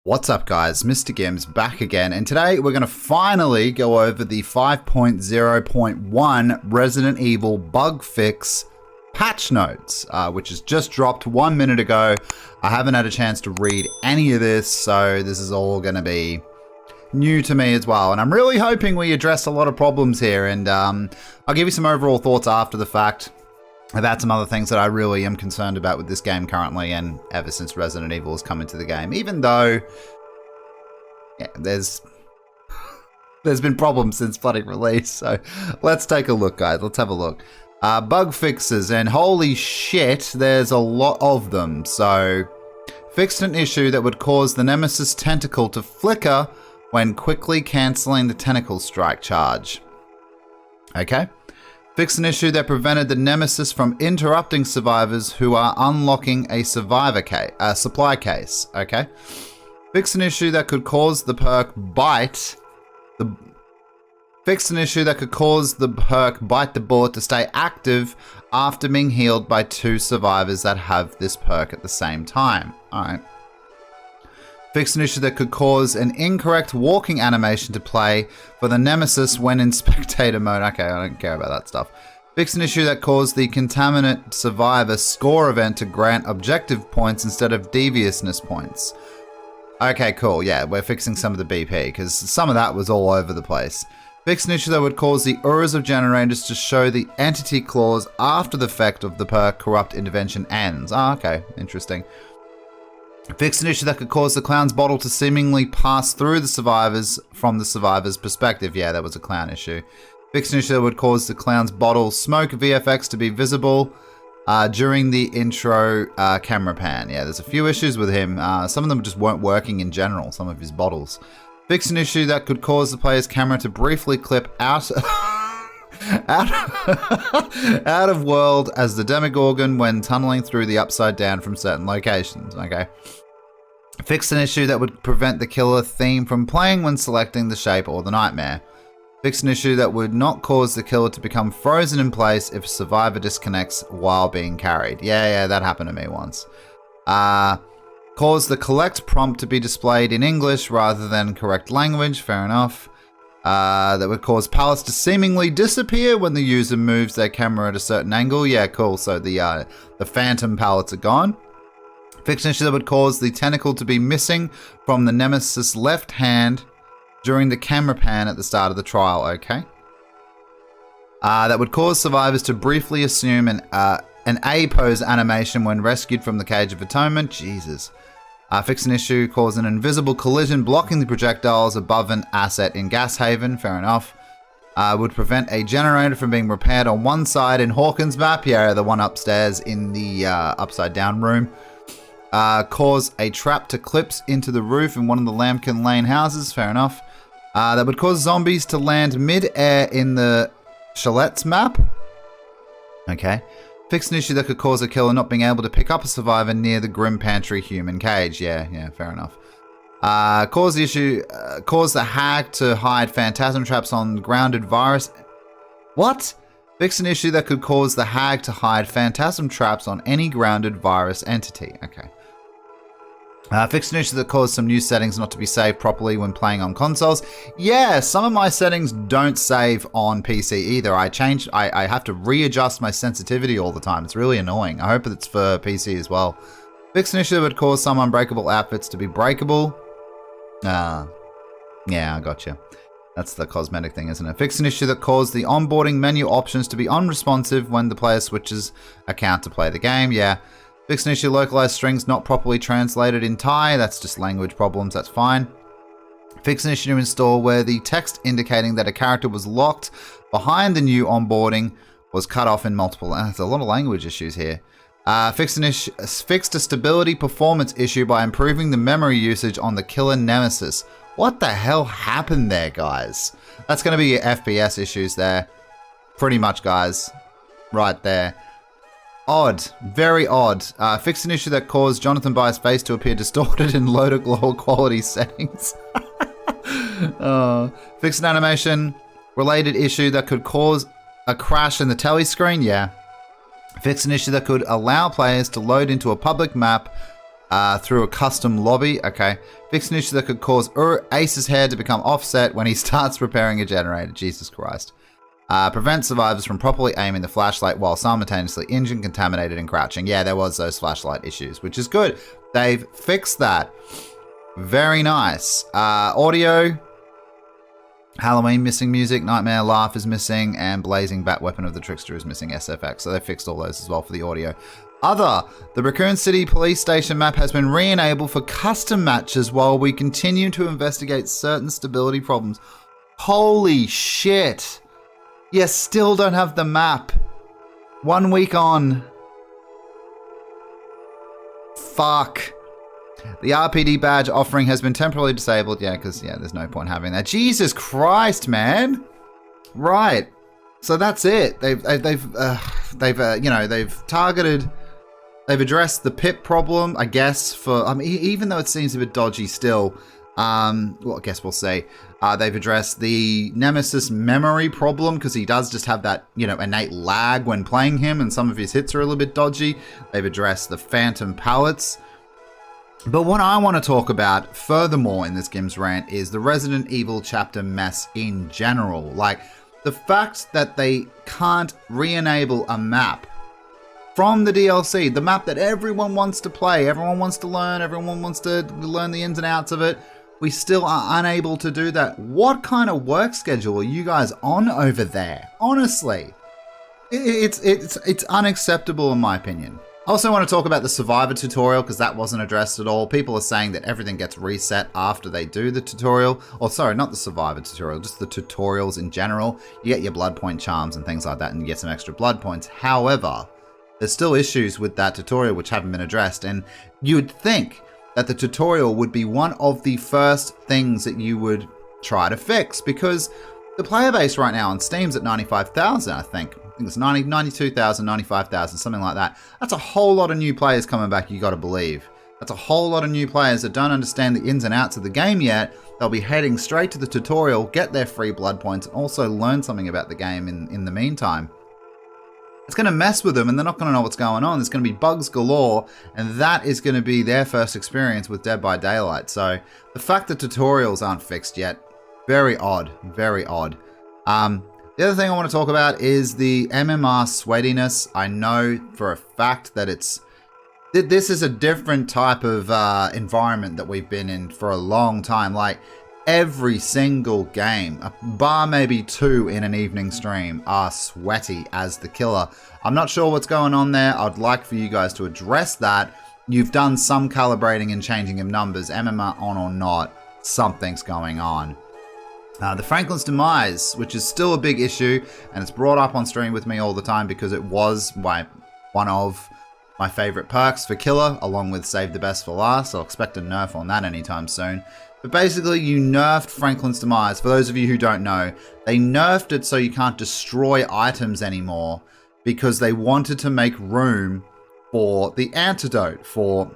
What's up guys, MrGimms back again, and today we're going to finally go over the 5.0.1 Resident Evil bug fix patch notes, which has just dropped 1 minute ago. I haven't had a chance to read any of this, so this is all going to be new to me as well, and I'm really hoping we address a lot of problems here, and I'll give you some overall thoughts after the fact about some other things that I really am concerned about with this game currently and ever since Resident Evil has come into the game. Even though, yeah, there's been problems since bloody release. So let's take a look, guys. Let's have a look. Bug fixes, and holy shit, there's a lot of them. So, fixed an issue that would cause the Nemesis tentacle to flicker when quickly cancelling the tentacle strike charge. Okay. Fix an issue that prevented the Nemesis from interrupting survivors who are unlocking a supply case. Okay. Fix an issue that could cause the perk bite the bullet to stay active after being healed by 2 survivors that have this perk at the same time. Alright. Fix an issue that could cause an incorrect walking animation to play for the Nemesis when in spectator mode. Okay, I don't care about that stuff. Fix an issue that caused the Contaminant Survivor score event to grant objective points instead of deviousness points. Okay, cool. Yeah, we're fixing some of the BP, because some of that was all over the place. Fix an issue that would cause the auras of generators to show the entity clause after the effect of the perk Corrupt Intervention ends. Ah, okay. Interesting. Fix an issue that could cause the clown's bottle to seemingly pass through the survivors from the survivor's perspective. Yeah, that was a clown issue. Fix an issue that would cause the clown's bottle smoke VFX to be visible during the intro camera pan. Yeah, there's a few issues with him. Some of them just weren't working in general, some of his bottles. Fix an issue that could cause the player's camera to briefly clip out out of world as the Demogorgon when tunneling through the upside down from certain locations. Okay. Fix an issue that would prevent the killer theme from playing when selecting the shape or the nightmare. Fix an issue that would not cause the killer to become frozen in place if a survivor disconnects while being carried. Yeah, that happened to me once. Cause the collect prompt to be displayed in English rather than correct language. Fair enough. That would cause pallets to seemingly disappear when the user moves their camera at a certain angle. Yeah, cool. So the phantom pallets are gone. Fix an issue that would cause the tentacle to be missing from the Nemesis left hand during the camera pan at the start of the trial. Okay. That would cause survivors to briefly assume an A pose animation when rescued from the Cage of Atonement. Jesus. Fix an issue, cause an invisible collision blocking the projectiles above an asset in Gas Haven. Fair enough. Would prevent a generator from being repaired on one side in Hawkins' map. Yeah, the one upstairs in the upside down room. Cause a trap to clips into the roof in one of the Lambkin Lane houses. Fair enough. That would cause zombies to land mid-air in the Chalette's map. Okay. Fix an issue that could cause a killer not being able to pick up a survivor near the Grim Pantry human cage. Yeah, fair enough. Cause the hag to hide phantasm traps on grounded virus. What? Fix an issue that could cause the hag to hide phantasm traps on any grounded virus entity. Okay. Fix an issue that caused some new settings not to be saved properly when playing on consoles. Yeah, some of my settings don't save on PC either. I have to readjust my sensitivity all the time. It's really annoying. I hope it's for PC as well. Fix an issue that would cause some unbreakable outfits to be breakable. Yeah, I gotcha. That's the cosmetic thing, isn't it? Fix an issue that caused the onboarding menu options to be unresponsive when the player switches account to play the game. Yeah. Fix an issue, localized strings not properly translated in Thai. That's just language problems, that's fine. Fix an issue to install where the text indicating that a character was locked behind the new onboarding was cut off in multiple... There's a lot of language issues here. Fixed a stability performance issue by improving the memory usage on the killer Nemesis. What the hell happened there, guys? That's going to be your FPS issues there. Pretty much, guys. Right there. Odd. Very odd. Fix an issue that caused Jonathan By's face to appear distorted in low to low quality settings. Fix an animation related issue that could cause a crash in the telly screen. Yeah. Fix an issue that could allow players to load into a public map through a custom lobby. Okay. Fix an issue that could cause Ace's hair to become offset when he starts repairing a generator. Jesus Christ. Prevent survivors from properly aiming the flashlight while simultaneously injured, contaminated, and crouching. Yeah, there was those flashlight issues, which is good. They've fixed that. Very nice. Audio. Halloween missing music. Nightmare Laugh is missing. And Blazing Bat Weapon of the Trickster is missing SFX. So they fixed all those as well for the audio. The Raccoon City Police Station map has been re-enabled for custom matches while we continue to investigate certain stability problems. Holy shit. You still don't have the map. 1 week on. Fuck. The RPD badge offering has been temporarily disabled. Yeah, because, there's no point having that. Jesus Christ, man. Right. So that's it. They've targeted... They've addressed the pip problem, I guess, for... I mean, even though it seems a bit dodgy still... well, I guess we'll say they've addressed the Nemesis memory problem because he does just have that, innate lag when playing him, and some of his hits are a little bit dodgy. They've addressed the phantom pallets. But what I want to talk about furthermore in this GimmsRant is the Resident Evil chapter mess in general. Like, the fact that they can't re-enable a map from the DLC, the map that everyone wants to play, everyone wants to learn, everyone wants to learn the ins and outs of it. We still are unable to do that. What kind of work schedule are you guys on over there? Honestly, it's unacceptable in my opinion. I also want to talk about the Survivor tutorial because that wasn't addressed at all. People are saying that everything gets reset after they do the tutorial. Or sorry, not the Survivor tutorial, just the tutorials in general. You get your blood point charms and things like that and you get some extra blood points. However, there's still issues with that tutorial which haven't been addressed, and you would think that the tutorial would be one of the first things that you would try to fix, because the player base right now on Steam's at 95,000, I think. I think it's 92,000, 95,000, something like that. That's a whole lot of new players coming back, you gotta believe. That's a whole lot of new players that don't understand the ins and outs of the game yet. They'll be heading straight to the tutorial, get their free blood points, and also learn something about the game in the meantime. It's going to mess with them and they're not going to know what's going on. There's going to be bugs galore, and that is going to be their first experience with Dead by Daylight. So the fact that tutorials aren't fixed yet, very odd, very odd. The other thing I want to talk about is the MMR sweatiness. I know for a fact that this is a different type of environment that we've been in for a long time. Like, every single game, bar maybe 2 in an evening stream, are sweaty as the killer. I'm not sure what's going on there. I'd like for you guys to address that. You've done some calibrating and changing of numbers, MMR on or not, something's going on. The Franklin's demise, which is still a big issue, and it's brought up on stream with me all the time because it was one of my favorite perks for killer, along with save the best for last. I'll expect a nerf on that anytime soon. But basically, you nerfed Franklin's demise. For those of you who don't know, they nerfed it so you can't destroy items anymore because they wanted to make room for the antidote for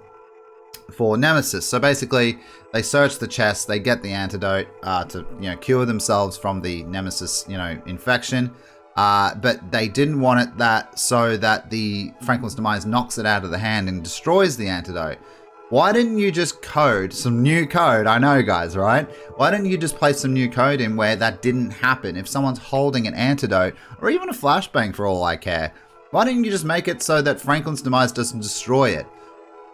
Nemesis. So basically, they search the chest, they get the antidote to cure themselves from the Nemesis infection. But they didn't want it so that the Franklin's demise knocks it out of the hand and destroys the antidote. Why didn't you just code some new code? I know, guys, right? Why didn't you just place some new code in where that didn't happen? If someone's holding an antidote, or even a flashbang for all I care, why didn't you just make it so that Franklin's demise doesn't destroy it?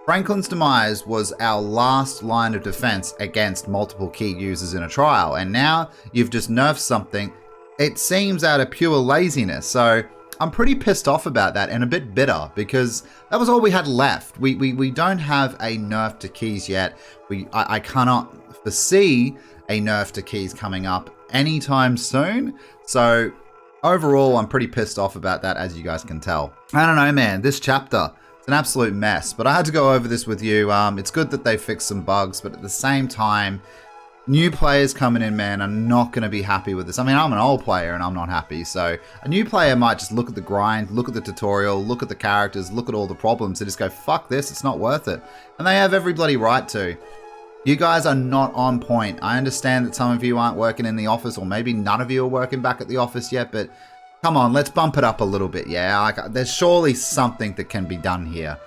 Franklin's demise was our last line of defense against multiple key users in a trial, and now you've just nerfed something. It seems out of pure laziness, so I'm pretty pissed off about that and a bit bitter because that was all we had left. We don't have a nerf to keys yet. I cannot foresee a nerf to keys coming up anytime soon. So overall, I'm pretty pissed off about that, as you guys can tell. I don't know, man. This chapter, it's an absolute mess, but I had to go over this with you. It's good that they fixed some bugs, but at the same time, new players coming in, man, are not going to be happy with this. I mean, I'm an old player and I'm not happy. So a new player might just look at the grind, look at the tutorial, look at the characters, look at all the problems and just go, fuck this, it's not worth it. And they have every bloody right to. You guys are not on point. I understand that some of you aren't working in the office, or maybe none of you are working back at the office yet, but come on, let's bump it up a little bit, yeah? Like, there's surely something that can be done here.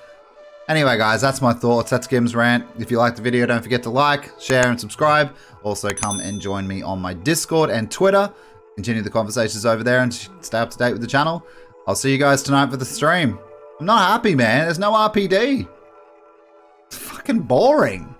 Anyway, guys, that's my thoughts. That's GimmsRant. If you liked the video, don't forget to like, share, and subscribe. Also, come and join me on my Discord and Twitter. Continue the conversations over there and stay up to date with the channel. I'll see you guys tonight for the stream. I'm not happy, man. There's no RPD. It's fucking boring.